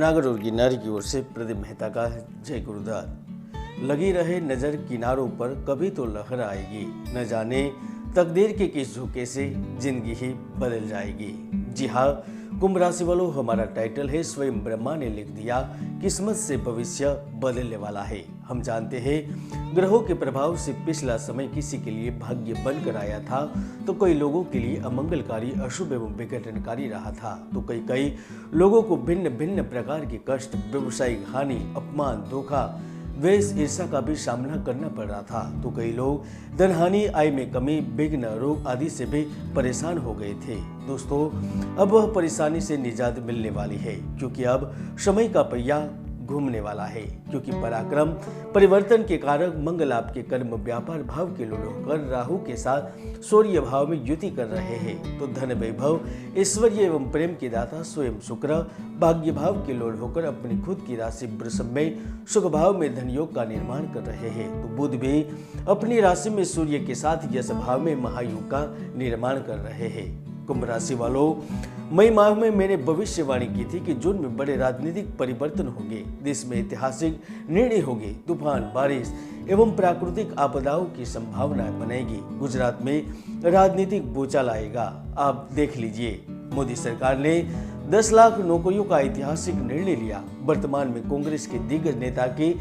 जूनागढ़ और गिरनार की ओर से प्रदीप मेहता का जय गुरुद्वार। लगी रहे नजर किनारों पर, कभी तो लहर आएगी, न जाने तकदीर के किस झोंके से जिंदगी ही बदल जाएगी। जी हाँ, कुंभ राशि वालों, हमारा टाइटल है स्वयं ब्रह्मा ने लिख दिया, किस्मत से भविष्य बदलने वाला है। हम जानते हैं ग्रहों के प्रभाव से पिछला समय किसी के लिए भाग्य बनकर आया था, तो कई लोगों के लिए अमंगलकारी, अशुभ एवं विघटनकारी रहा था, तो कई लोगों को भिन्न भिन्न प्रकार के कष्ट, व्यवसायिक हानि, अपमान, धोखा, द्वेष, ईर्ष्या का भी सामना करना पड़ रहा था, तो कई लोग धनहानि, आय में कमी, विघ्न, रोग आदि से भी परेशान हो गए थे। दोस्तों, अब वह परेशानी से निजात मिलने वाली है, क्योंकि अब समय का पहिया घूमने वाला है, क्योंकि पराक्रम, परिवर्तन के कारक मंगल आपके कर्म, व्यापार भाव के लोग होकर राहु के साथ सूर्य भाव में युति कर रहे हैं। तो धन, वैभव, ऐश्वर्य एवं प्रेम के दाता स्वयं शुक्र भाग्य भाव के लोड होकर अपनी खुद की राशि वृषभ में सुख भाव में धन योग का निर्माण कर रहे हैं। तो बुध भी अपनी राशि में सूर्य के साथ यश भाव में महायोग का निर्माण कर रहे हैं। कुंभ राशि वालों, मई माह में मैंने भविष्यवाणी की थी कि जून में बड़े राजनीतिक परिवर्तन होंगे, देश में ऐतिहासिक निर्णय होंगे, तूफान, बारिश एवं प्राकृतिक आपदाओं की संभावना बनेगी। गुजरात में राजनीतिक भूचाल आएगा। आप देख लीजिए, मोदी सरकार ने 10 लाख नौकरियों का ऐतिहासिक निर्णय लिया। वर्तमान में कांग्रेस के दिग्गज नेता की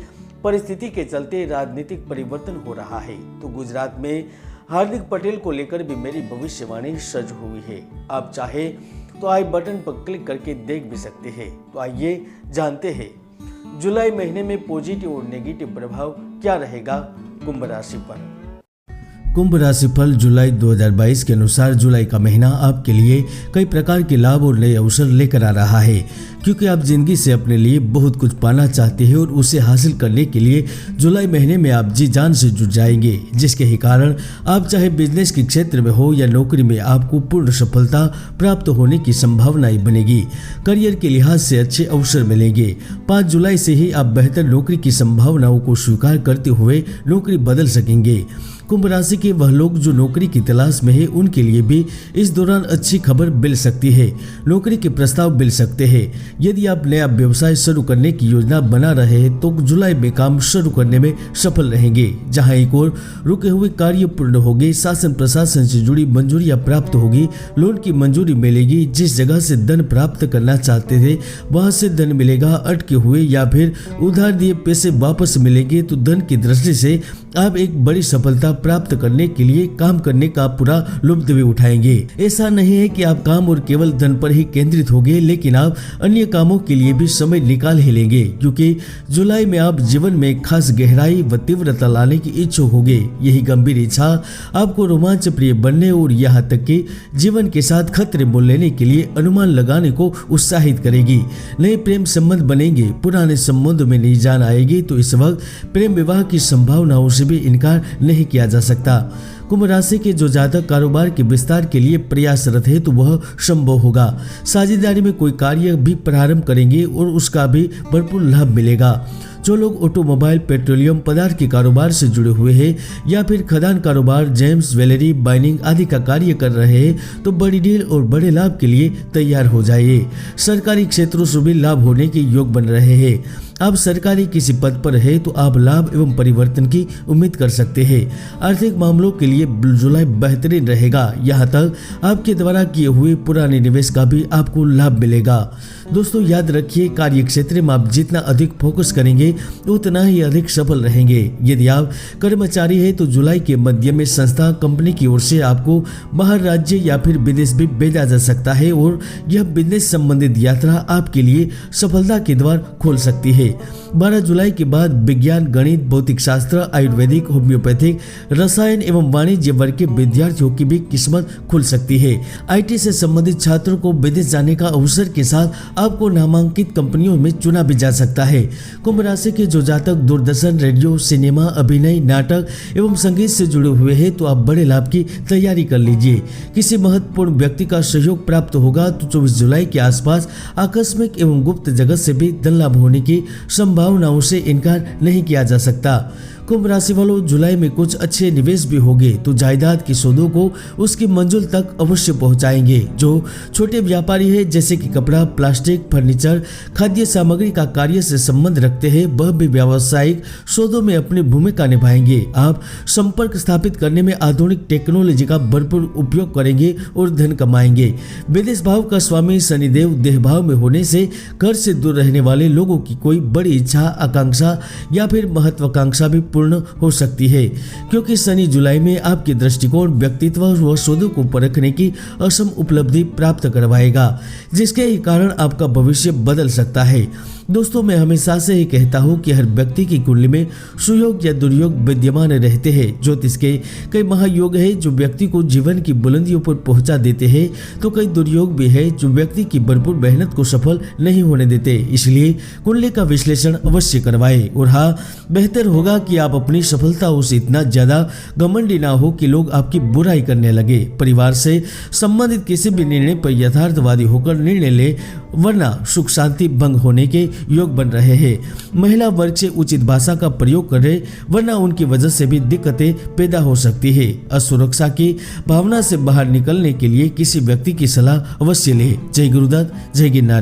परिस्थिति के चलते राजनीतिक परिवर्तन हो रहा है। तो गुजरात में हार्दिक पटेल को लेकर भी मेरी भविष्यवाणी सच हुई है। आप चाहे तो आई बटन पर क्लिक करके देख भी सकते हैं। तो आइए जानते हैं जुलाई महीने में पॉजिटिव और नेगेटिव प्रभाव क्या रहेगा कुंभ राशि पर। कुंभ राशि फल जुलाई 2022 के अनुसार जुलाई का महीना आपके लिए कई प्रकार के लाभ और नए अवसर लेकर आ रहा है, क्योंकि आप जिंदगी से अपने लिए बहुत कुछ पाना चाहते हैं और उसे हासिल करने के लिए जुलाई महीने में आप जी जान से जुट जाएंगे, जिसके ही कारण आप चाहे बिजनेस के क्षेत्र में हो या नौकरी में आपको पूर्ण सफलता प्राप्त होने की संभावनाएं बनेगी। करियर के लिहाज से अच्छे अवसर मिलेंगे। 5 जुलाई से ही आप बेहतर नौकरी की संभावनाओं को स्वीकार करते हुए नौकरी बदल सकेंगे। कुंभ राशि के वह लोग जो नौकरी की तलाश में है, उनके लिए भी इस दौरान अच्छी खबर मिल सकती है। नौकरी के प्रस्ताव मिल सकते हैं। यदि आप नया व्यवसाय शुरू करने की योजना बना रहे हैं तो जुलाई में काम शुरू करने में सफल रहेंगे। जहां एक और रुके हुए कार्य पूर्ण होंगे, शासन प्रशासन से जुड़ी मंजूरियां प्राप्त होगी, लोन की मंजूरी मिलेगी। जिस जगह से धन प्राप्त करना चाहते थे वहां से धन मिलेगा। अटके हुए या फिर उधार दिए पैसे वापस मिलेंगे। तो धन की दृष्टि से आप एक बड़ी सफलता प्राप्त करने के लिए काम करने का पूरा लुत्फ भी उठाएंगे। ऐसा नहीं है कि आप काम और केवल धन पर ही केंद्रित होंगे, लेकिन आप अन्य कामों के लिए भी समय निकाल ही लेंगे, क्योंकि जुलाई में आप जीवन में खास गहराई व तीव्रता लाने की इच्छुक होंगे। यही गंभीर इच्छा आपको रोमांच प्रिय बनने और यहाँ तक कि जीवन के साथ खतरे मोल लेने के लिए अनुमान लगाने को उत्साहित करेगी। नए प्रेम संबंध बनेंगे, पुराने संबंधों में नई जान आएगी। तो इस वक्त प्रेम विवाह की संभावनाओं से भी इनकार नहीं किया जा सकता। कुंभ राशि के जो जातक कारोबार के विस्तार के लिए प्रयासरत है तो वह संभव होगा। साझेदारी में कोई कार्य भी प्रारंभ करेंगे और उसका भी भरपूर लाभ मिलेगा। जो लोग ऑटोमोबाइल, पेट्रोलियम पदार्थ के कारोबार से जुड़े हुए हैं या फिर खदान कारोबार, जेम्स, ज्वेलरी, माइनिंग आदि का कार्य कर रहे हैं तो बड़ी डील और बड़े लाभ के लिए तैयार हो जाइए। सरकारी क्षेत्रों से भी लाभ होने के योग बन रहे हैं। आप सरकारी किसी पद पर है तो आप लाभ एवं परिवर्तन की उम्मीद कर सकते हैं। आर्थिक मामलों के लिए जुलाई बेहतरीन रहेगा। यहाँ तक आपके द्वारा किए हुए पुराने निवेश का भी आपको लाभ मिलेगा। दोस्तों, याद रखिए, कार्य क्षेत्र में आप जितना अधिक फोकस करेंगे उतना ही अधिक सफल रहेंगे। यदि आप कर्मचारी है तो जुलाई के मध्य में संस्था, कंपनी की ओर से आपको बाहर राज्य या फिर विदेश भी भेजा जा सकता है और यह बिजनेस संबंधित यात्रा आपके लिए सफलता के द्वार खोल सकती है। 12 जुलाई के बाद विज्ञान, गणित, भौतिक शास्त्र, आयुर्वेदिक, होम्योपैथिक, रसायन एवं वाणिज्य वर्ग के विद्यार्थियों की भी किस्मत खुल सकती है। IT से संबंधित छात्रों को विदेश जाने का अवसर के साथ आपको नामांकित कंपनियों में चुना भी जा सकता है। कुंभ राशि के जो जातक दूरदर्शन, रेडियो, सिनेमा, अभिनय, नाटक एवं संगीत से जुड़े हुए हैं तो आप बड़े लाभ की तैयारी कर लीजिए। किसी महत्वपूर्ण व्यक्ति का सहयोग प्राप्त होगा। तो 24 जुलाई के आसपास आकस्मिक एवं गुप्त जगत से भी धन लाभ होने की संभावनाओं से इनकार नहीं किया जा सकता। कुंभ राशि वालों, जुलाई में कुछ अच्छे निवेश भी होंगे तो जायदाद की सौदों को उसकी मंजिल तक अवश्य पहुंचाएंगे। जो छोटे व्यापारी है जैसे कि कपड़ा, प्लास्टिक, फर्नीचर, खाद्य सामग्री का कार्य से संबंध रखते हैं, वह भी व्यावसायिक सौदों में अपनी भूमिका निभाएंगे। आप संपर्क स्थापित करने में आधुनिक टेक्नोलॉजी का भरपूर उपयोग करेंगे और धन कमाएंगे। विदेश भाव का स्वामी शनिदेव देह भाव में होने से घर से दूर रहने वाले लोगों की कोई बड़ी इच्छा, आकांक्षा या फिर महत्वाकांक्षा भी पूर्ण हो सकती है, क्योंकि शनि जुलाई में आपके दृष्टिकोण, व्यक्तित्व व सौदों को परखने की असम उपलब्धि प्राप्त करवाएगा, जिसके कारण आपका भविष्य बदल सकता है। दोस्तों, मैं हमेशा से ही कहता हूँ कि हर व्यक्ति की कुंडली में सुयोग या दुर्योग विद्यमान रहते हैं। ज्योतिष के कई महायोग है जो व्यक्ति को जीवन की बुलंदियों पर पहुंचा देते हैं, तो कई दुर्योग भी है जो व्यक्ति की भरपूर मेहनत को सफल नहीं होने देते। इसलिए कुंडली का विश्लेषण अवश्य करवाएं। और हाँ, बेहतर होगा कि आप अपनी सफलताओं से इतना ज्यादा घमंडी ना हो कि लोग आपकी बुराई करने लगे। परिवार से संबंधित किसी भी निर्णय पर यथार्थवादी होकर निर्णय ले, वरना सुख शांति भंग होने के योग बन रहे हैं। महिला वर्ग से उचित भाषा का प्रयोग करें, वरना उनकी वजह से भी दिक्कतें पैदा हो सकती है। असुरक्षा की भावना से बाहर निकलने के लिए किसी व्यक्ति की सलाह अवश्य लें। जय गुरुदत्त, जय गिरनार।